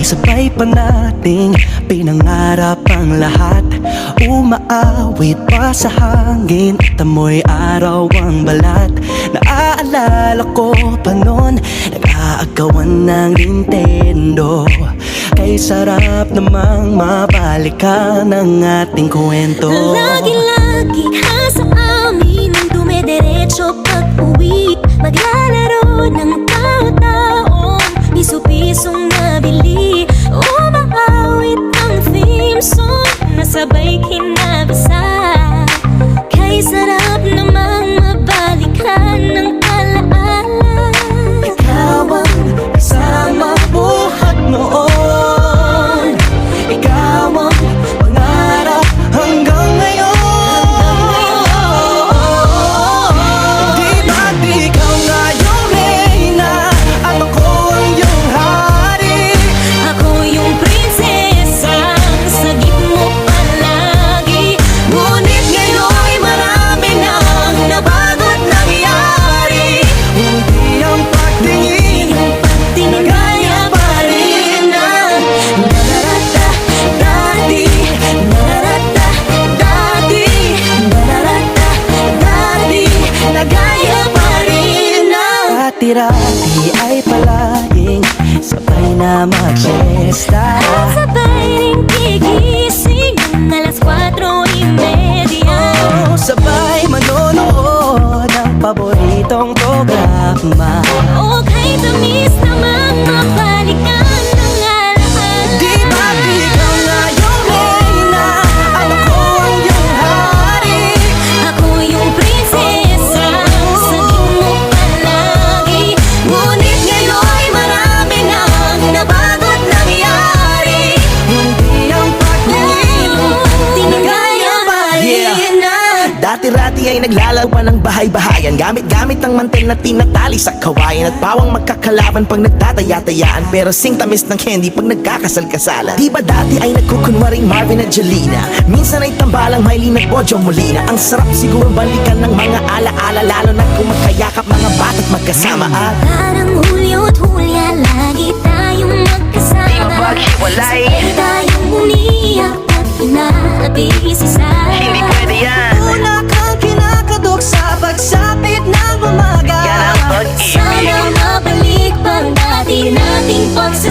Ay sabay pa nating pinangarap ang lahat. Umaawit pa sa hangin at amoy araw ang balat. Naaalala ko pa noon, nag-aagawan ng Nintendo. Kay sarap namang mabalikan ang ating kwento. Lagi-lagi ka sa amin ang dumediretso pag-uwi. Maglalaro ng tao-taong piso-pisong nabili. Umaawit ang theme song na sabay kinabasa. Kay sarap namang mabalikan ng alaala. Ikaw ang kasama buhat noon. Ikaw ang pangarap hanggang ngayon. Di ba't ikaw nga yung reyna at ako ang iyong hari? Ako yung prinsesa, sagip mo palagi. Ngunit ngayon'y marami nang nabago't nangyari. Hindi ang pagtingin nagaya pa rin na nararata dati, nararata dati, nararata dati, nagaya pa rin na. Dati-rati ay palaging sabay na mag-siesta. At sabay ring gigising ng alas 4:30. Oh, sabay manonood ng paboritong programa. O kay tamis namang mabalikan ng alaala. Di ba't ikaw nga yung reyna at ako ang iyong hari? Ako yung prinsesa, sagip mo palagi. Ngunit ngayon'y marami nang nabago't nangyari. Hindi ang pagtingin nagaya pa rin na. Dati-rati ay naglalaro pa ng bahay-bahayan, gamit-gamit ang mantel na tinatali sa kawayan. At pawang magkakalaban pag nagtataya-tayaan, pero sing tamis ng candy pag nagkakasal-kasalan. Di ba dati ay nagkukunwaring Marvin at Jelena? Minsan ay tambalang Mylene at Bojo Molina. Ang sarap siguro balikan ng mga alaala, lalo na kung magkayakap mga bata't magkasama. At Parang Hulyo at Hulya, lagi tayong magkasama. Di mapaghiwalay. Sabay tayong umiyak at inaabisisa. Hindi pwede yan. una kang kinakadok sa pagsapit ng umaga. Yan ang pag-ibig. Sana mabalik pang dati nating pagsasama.